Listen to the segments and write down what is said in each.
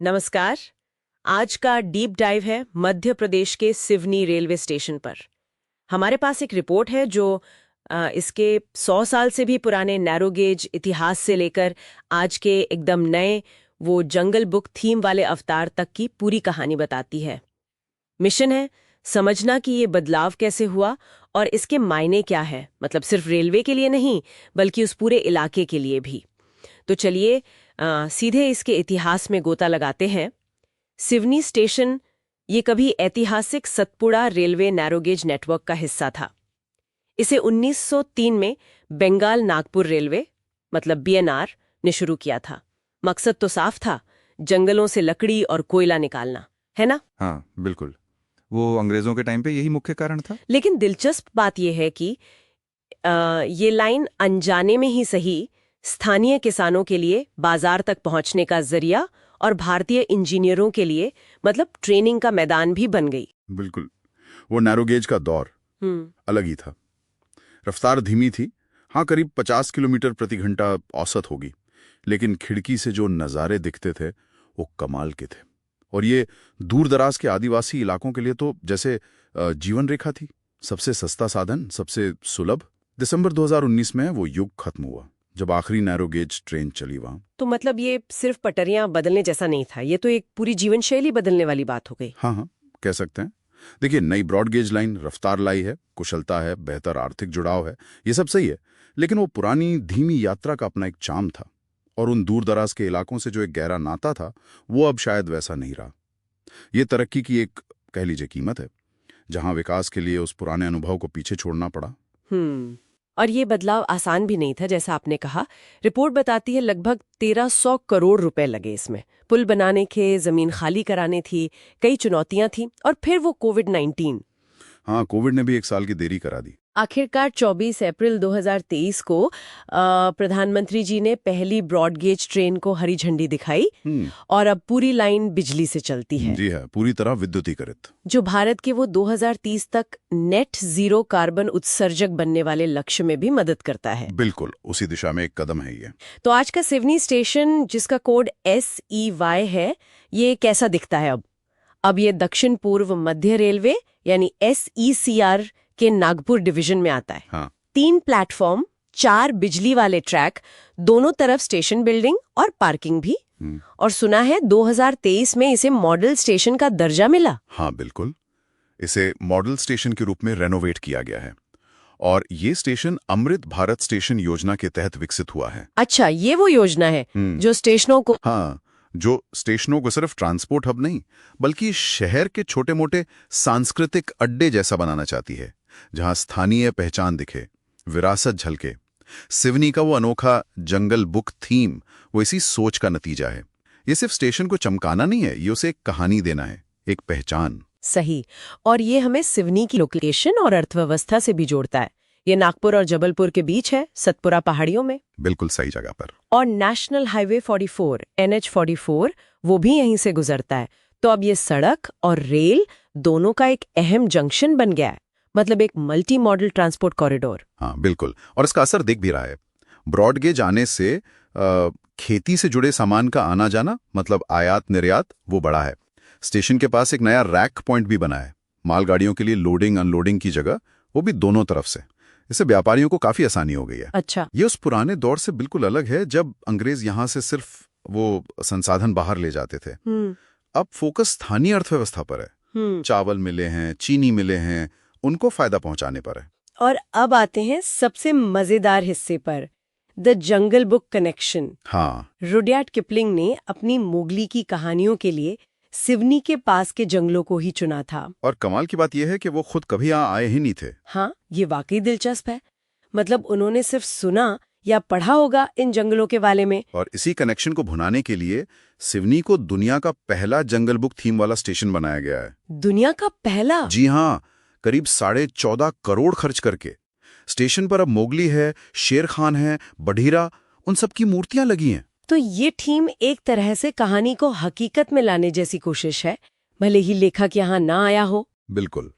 नमस्कार। आज का डीप डाइव है मध्य प्रदेश के सिवनी रेलवे स्टेशन पर। हमारे पास एक रिपोर्ट है जो इसके 100 साल से भी पुराने नैरो गेज इतिहास से लेकर आज के एकदम नए वो जंगल बुक थीम वाले अवतार तक की पूरी कहानी बताती है। मिशन है समझना कि ये बदलाव कैसे हुआ और इसके मायने क्या है, मतलब सिर्फ रेलवे के लिए नहीं बल्कि उस पूरे इलाके के लिए भी। तो चलिए सीधे इसके इतिहास में गोता लगाते हैं। सिवनी स्टेशन ये कभी ऐतिहासिक सतपुड़ा रेलवे नैरोगेज नेटवर्क का हिस्सा था। इसे 1903 में बंगाल नागपुर रेलवे मतलब बीएनआर ने शुरू किया था। मकसद तो साफ था, जंगलों से लकड़ी और कोयला निकालना, है ना? हाँ बिल्कुल, वो अंग्रेजों के टाइम पे यही मुख्य कारण था। लेकिन दिलचस्प बात यह है कि ये लाइन अनजाने में ही सही स्थानीय किसानों के लिए बाजार तक पहुंचने का जरिया और भारतीय इंजीनियरों के लिए मतलब ट्रेनिंग का मैदान भी बन गई। बिल्कुल, वो नैरोगेज का दौर अलग ही था। रफ्तार धीमी थी, हाँ करीब 50 किलोमीटर प्रति घंटा औसत होगी, लेकिन खिड़की से जो नज़ारे दिखते थे वो कमाल के थे। और ये दूर दराज के आदिवासी इलाकों के लिए तो जैसे जीवन रेखा थी। सबसे सस्ता साधन, सबसे सुलभ। दिसंबर 2019 में वो युग खत्म हुआ जब आखिरी नैरोगेज ट्रेन चली वहां। तो मतलब ये सिर्फ पटरियां बदलने जैसा नहीं था, ये तो एक पूरी जीवन शैली बदलने वाली बात हो गई। हाँ, कह सकते हैं। देखिए, नई ब्रॉडगेज लाइन रफ्तार लाई है, कुशलता है, बेहतर आर्थिक जुड़ाव है, ये सब सही है। लेकिन वो पुरानी धीमी यात्रा का अपना एक चार्म था, और उन दूर दराज के इलाकों से जो एक गहरा नाता था वो अब शायद वैसा नहीं रहा। ये तरक्की की एक, कह लीजिए, कीमत है, जहां विकास के लिए उस पुराने अनुभव को पीछे छोड़ना पड़ा। और ये बदलाव आसान भी नहीं था, जैसा आपने कहा। रिपोर्ट बताती है लगभग 1300 करोड़ रुपए लगे इसमें। पुल बनाने के, जमीन खाली कराने थी, कई चुनौतियां थी, और फिर वो कोविड-19। हाँ, कोविड ने भी 1 साल की देरी करा दी। आखिरकार 24 अप्रैल 2023 को प्रधानमंत्री जी ने पहली ब्रॉडगेज ट्रेन को हरी झंडी दिखाई और अब पूरी लाइन बिजली से चलती है। जी है, पूरी तरह विद्युतीकृत, जो भारत के वो 2030 तक नेट जीरो कार्बन उत्सर्जक बनने वाले लक्ष्य में भी मदद करता है। बिल्कुल उसी दिशा में एक कदम है ये। तो आज का सिवनी स्टेशन, जिसका कोड SEY है, ये कैसा दिखता है अब ये दक्षिण पूर्व मध्य रेलवे यानी SECR के नागपुर डिवीजन में आता है। हाँ। 3 प्लेटफॉर्म, 4 बिजली वाले ट्रैक, दोनों तरफ स्टेशन बिल्डिंग और पार्किंग भी। और सुना है 2023 में इसे मॉडल स्टेशन का दर्जा मिला। हाँ बिल्कुल, इसे मॉडल स्टेशन के रूप में रेनोवेट किया गया है, और ये स्टेशन अमृत भारत स्टेशन योजना के तहत विकसित हुआ है। अच्छा, ये वो योजना है जो स्टेशनों को, हाँ, जो स्टेशनों को सिर्फ ट्रांसपोर्ट हब नहीं बल्कि शहर के छोटे मोटे सांस्कृतिक अड्डे जैसा बनाना चाहती है, जहां स्थानीय पहचान दिखे, विरासत झलके। सिवनी का वो अनोखा जंगल बुक थीम वो इसी सोच का नतीजा है। ये सिर्फ स्टेशन को चमकाना नहीं है, ये उसे एक कहानी देना है, एक पहचान। सही। और ये हमें सिवनी की लोकेशन और अर्थव्यवस्था से भी जोड़ता है। ये नागपुर और जबलपुर के बीच है, सतपुड़ा पहाड़ियों में। बिल्कुल सही जगह पर। और नेशनल हाईवे 44 NH44 वो भी यहीं से गुजरता है। तो अब ये सड़क और रेल दोनों का एक अहम जंक्शन बन गया है, मतलब एक मल्टी मॉडल ट्रांसपोर्ट कॉरिडोर। हाँ बिल्कुल, और इसका असर दिख भी रहा है। ब्रॉडगेज आने से खेती से जुड़े सामान का आना जाना, मतलब आयात निर्यात, वो बढ़ा है। स्टेशन के पास एक नया रैक पॉइंट भी बना है, मालगाड़ियों के लिए लोडिंग अनलोडिंग की जगह, वो भी दोनों तरफ से। इससे व्यापारियों को काफी आसानी हो गई है। अच्छा। ये उस पुराने दौर से बिल्कुल अलग है जब अंग्रेज यहाँ से सिर्फ वो संसाधन बाहर ले जाते थे। अब फोकस स्थानीय अर्थव्यवस्था पर है। चावल मिले हैं, चीनी मिले हैं, उनको फायदा पहुंचाने पर है। और अब आते हैं सबसे मजेदार हिस्से पर, द जंगल बुक कनेक्शन। हाँ, रुडयार्ड किपलिंग ने अपनी मोगली की कहानियों के लिए सिवनी के पास के जंगलों को ही चुना था। और कमाल की बात यह है कि वो खुद कभी यहाँ आए ही नहीं थे। हाँ, ये वाकई दिलचस्प है। मतलब उन्होंने सिर्फ सुना या पढ़ा होगा इन जंगलों के बारे में। और इसी कनेक्शन को भुनाने के लिए सिवनी को दुनिया का पहला जंगल बुक थीम वाला स्टेशन बनाया गया है। दुनिया का पहला? जी हाँ, करीब 14.5 करोड़ खर्च करके। स्टेशन पर अब मोगली है, शेर खान है, बढीरा, उन सब की मूर्तियां लगी हैं। तो ये थीम एक तरह से कहानी को हकीकत में लाने जैसी कोशिश है, भले ही लेखक यहाँ ना आया हो। बिल्कुल,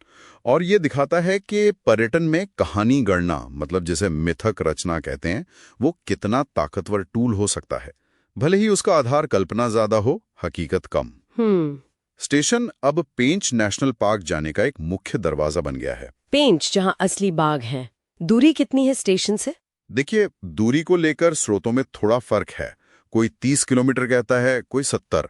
और ये दिखाता है कि पर्यटन में कहानी गढ़ना, मतलब जिसे मिथक रचना कहते हैं, वो कितना ताकतवर टूल हो सकता है। भले ही उसका आधार कल्पना ज्यादा हो, हकीकत कम। स्टेशन अब पेंच नेशनल पार्क जाने का एक मुख्य दरवाजा बन गया है। पेंच, जहां असली बाघ हैं। दूरी कितनी है स्टेशन से? देखिए, दूरी को लेकर स्रोतों में थोड़ा फर्क है। कोई 30 किलोमीटर कहता है, कोई 70।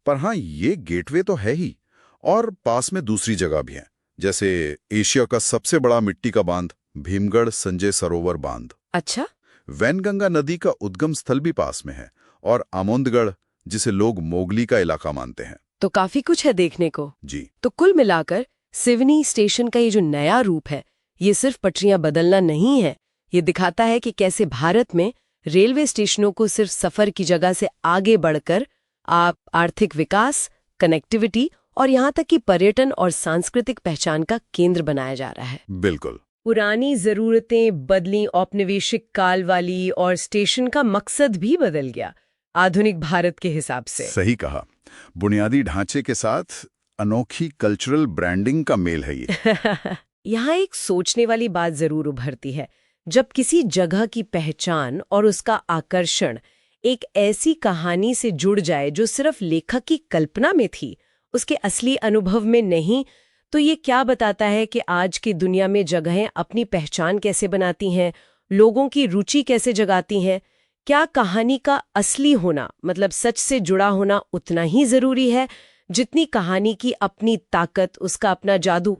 पर हाँ, ये गेटवे तो है ही। और पास में दूसरी जगह भी है, जैसे एशिया का सबसे बड़ा मिट्टी का बांध, भीमगढ़ संजय सरोवर बांध। अच्छा। वैनगंगा नदी का उद्गम स्थल भी पास में है, और आमोदगढ़, जिसे लोग मोगली का इलाका मानते हैं। तो काफी कुछ है देखने को। जी। तो कुल मिलाकर सिवनी स्टेशन का ये जो नया रूप है, ये सिर्फ पटरियां बदलना नहीं है। ये दिखाता है कि कैसे भारत में रेलवे स्टेशनों को सिर्फ सफर की जगह से आगे बढ़कर आप आर्थिक विकास, कनेक्टिविटी और यहाँ तक कि पर्यटन और सांस्कृतिक पहचान का केंद्र बनाया जा रहा है। बिल्कुल। पुरानी जरूरतें बदली, औपनिवेशिक काल वाली, और स्टेशन का मकसद भी बदल गया आधुनिक भारत के हिसाब से। सही कहा। बुनियादी ढांचे के साथ अनोखी कल्चरल ब्रांडिंग का मेल है ये। यहाँ एक सोचने वाली बात जरूर उभरती है। जब किसी जगह की पहचान और उसका आकर्षण एक ऐसी कहानी से जुड़ जाए जो सिर्फ लेखक की कल्पना में थी, उसके असली अनुभव में नहीं, तो ये क्या बताता है कि आज की दुनिया में जगहें अपनी पहचान कैसे बनाती हैं, लोगों की रुचि कैसे जगाती हैं। क्या कहानी का असली होना, मतलब सच से जुड़ा होना, उतना ही जरूरी है जितनी कहानी की अपनी ताकत, उसका अपना जादू?